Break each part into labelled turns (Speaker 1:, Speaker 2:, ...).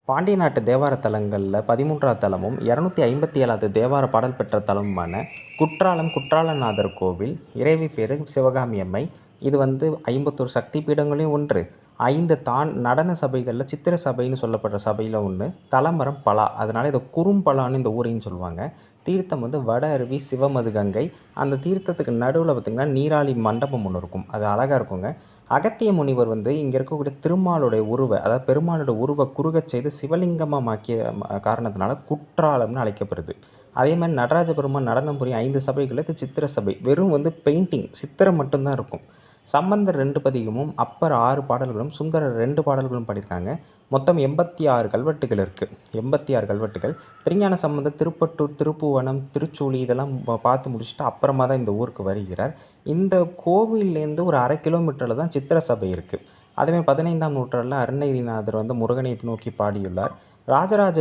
Speaker 1: பாண்டிய நாட்டு தேவார தலங்களில் 13வது தலமும் 257வது தேவார பாடல் பெற்ற தலமுமான குற்றாலம் குற்றாலநாதர் கோவில். இறைவி பேர் சிவகாமி அம்மை. இது 51 சக்தி பீடங்களையும் ஒன்று. 5 நடன சபைகளில் சித்திர சபைன்னு சொல்லப்படுற சபையில் ஒன்று. தலமரம் பலா, அதனால் இதை குறும்பலான்னு இந்த ஊரையும் சொல்லுவாங்க. தீர்த்தம் வட அருவி சிவமது கங்கை. அந்த தீர்த்தத்துக்கு நடுவில் பார்த்திங்கன்னா நீராழி மண்டபம் ஒன்று இருக்கும். அது அழகாக இருக்குங்க. அகத்திய முனிவர் இங்கே இருக்கக்கூடிய திருமாலுடைய அதாவது பெருமாளுடைய குறுகச் செய்து சிவலிங்கமாக மாக்கிய காரணத்தினால குற்றாலம்னு அழைக்கப்படுது. அதே மாதிரி நடராஜ பெருமான் நடனம் புரியும் 5 சபைகளில் இது சித்திர சபை. வெறும் பெயிண்டிங் சித்திரம் மட்டும்தான் இருக்கும். சம்பந்தர் 2 பதிகமும், அப்பர் 6 பாடல்களும், சுந்தரர் 2 பாடல்களும் பாடியிருக்காங்க. மொத்தம் 86 கல்வெட்டுகள் இருக்குது. 86 கல்வெட்டுகள். திருஞான சம்பந்தர் திருப்பட்டூர், திருப்புவனம், திருச்சூழி இதெல்லாம் பார்த்து முடிச்சுட்டு அப்புறமா தான் இந்த ஊருக்கு வருகிறார். இந்த கோவில்லேருந்து ஒரு 1/2 கிலோமீட்டரில் தான் சித்திர சபை இருக்குது. அதேமாதிரி 15ஆம் நூற்றாண்டில் அருணகிரிநாதர் முருகனை நோக்கி பாடியுள்ளார். ராஜராஜ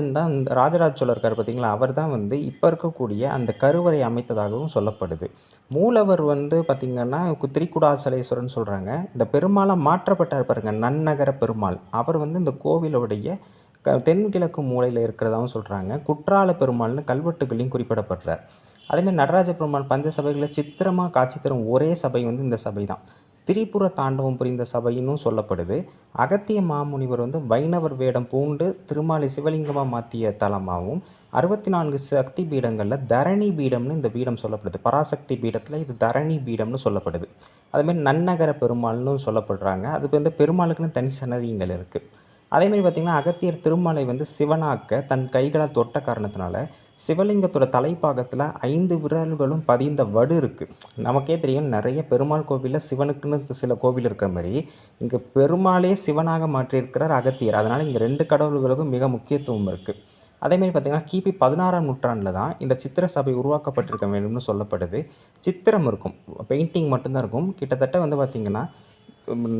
Speaker 1: சோழர் இருக்கார் பார்த்தீங்களா, அவர் தான் இப்போ இருக்கக்கூடிய அந்த கருவறை அமைத்ததாகவும் சொல்லப்படுது. மூலவர் பார்த்திங்கன்னா திரிகுடாசலேஸ்வரன் சொல்கிறாங்க. இந்த பெருமாளாக மாற்றப்பட்டார் பாருங்க, நன்னகர பெருமாள். அவர் இந்த கோவிலுடைய தென்கிழக்கு மூலையில் இருக்கிறதாகவும் சொல்கிறாங்க. குற்றால பெருமாள்னு கல்வெட்டுகளையும் குறிப்பிடப்படுறார். அதேமாதிரி நடராஜ பெருமாள் பஞ்சசபைகளில் சித்திரமாக காட்சி தரும் ஒரே சபை இந்த சபை தான். திரிபுர தாண்டவம் புரிந்த சபைன்னு சொல்லப்படுது. அகத்திய மாமுனிவர் வைணவர் வேடம் பூண்டு திருமாலை சிவலிங்கமாக மாற்றிய தலமாகவும், 64 சக்தி பீடங்களில் தரணி பீடம்னு இந்த பீடம் சொல்லப்படுது. பராசக்தி பீடத்தில் இது தரணி பீடம்னு சொல்லப்படுது. அதுமாதிரி நன்னகர பெருமாள்னு சொல்லப்படுறாங்க. அது பெருமாளுக்குன்னு தனி சன்னதிகள் இருக்குது. அதேமாதிரி பார்த்திங்கன்னா அகத்தியர் திருமாலை சிவனாக்க தன் கைகளால் தொட்ட காரணத்தினால சிவலிங்கத்தோட தலைப்பாகத்தில் 5 விரல்களும் பதிந்த வடு இருக்குது. நமக்கே தெரியும், நிறைய பெருமாள் கோவிலில் சிவனுக்குன்னு சில கோவில் இருக்கிற மாதிரி இங்கே பெருமாளே சிவனாக மாற்றியிருக்கிறார் அகத்தியர். அதனால் இங்கே 2 கடவுள்களுக்கும் மிக முக்கியத்துவம் இருக்குது. அதேமாதிரி பார்த்திங்கன்னா கிபி 16ஆம் நூற்றாண்டில் தான் இந்த சித்திர சபை உருவாக்கப்பட்டிருக்க வேண்டும்னு சொல்லப்படுது. சித்திரம் இருக்கும், பெயிண்டிங் மட்டும்தான் இருக்கும். கிட்டத்தட்ட பார்த்திங்கன்னா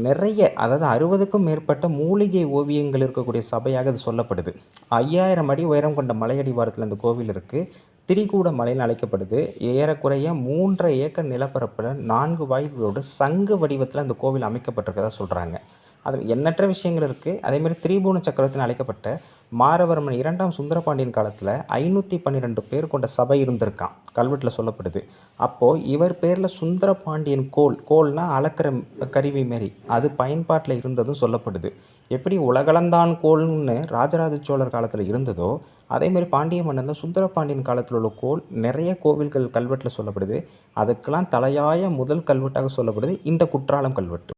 Speaker 1: நிறைய, அதாவது 60க்கும் மேற்பட்ட மூலிகை ஓவியங்கள் இருக்கக்கூடிய சபையாக அது சொல்லப்படுது. 5000 அடி உயரம் கொண்ட மலையடிவாரத்தில் இந்த கோவில் இருக்குது. திரிகூட மலைன்னு அழைக்கப்படுது. ஏறக்குறைய 3.5 ஏக்கர் நிலப்பரப்பில் 4 வாயில்களோடு சங்கு வடிவத்தில் அந்த கோவில் அமைக்கப்பட்டிருக்கதா சொல்கிறாங்க. அது எண்ணற்ற விஷயங்கள் இருக்குது. அதேமாதிரி திரிபுவன சக்கரவர்த்தின்னு அழைக்கப்பட்ட மாரவர்மன் 2ஆம் சுந்தரபாண்டியன் காலத்தில் 512 பேர் கொண்ட சபை இருந்திருக்கான், கல்வெட்டில் சொல்லப்படுது. அப்போது இவர் பேரில் சுந்தரபாண்டியன் கோல்னா அளக்கிற கருவி மாரி அது பயன்பாட்டில் இருந்ததும் சொல்லப்படுது. எப்படி உலகளந்தான் கோல்னு ராஜராஜ சோழர் காலத்தில் இருந்ததோ, அதேமாதிரி பாண்டிய மன்னன் சுந்தரபாண்டியன் காலத்தில் உள்ள கோல் நிறைய கோவில்கள் கல்வெட்டில் சொல்லப்படுது. அதுக்கெல்லாம் தலையாய முதல் கல்வெட்டாக சொல்லப்படுது இந்த குற்றாலம் கல்வெட்டு.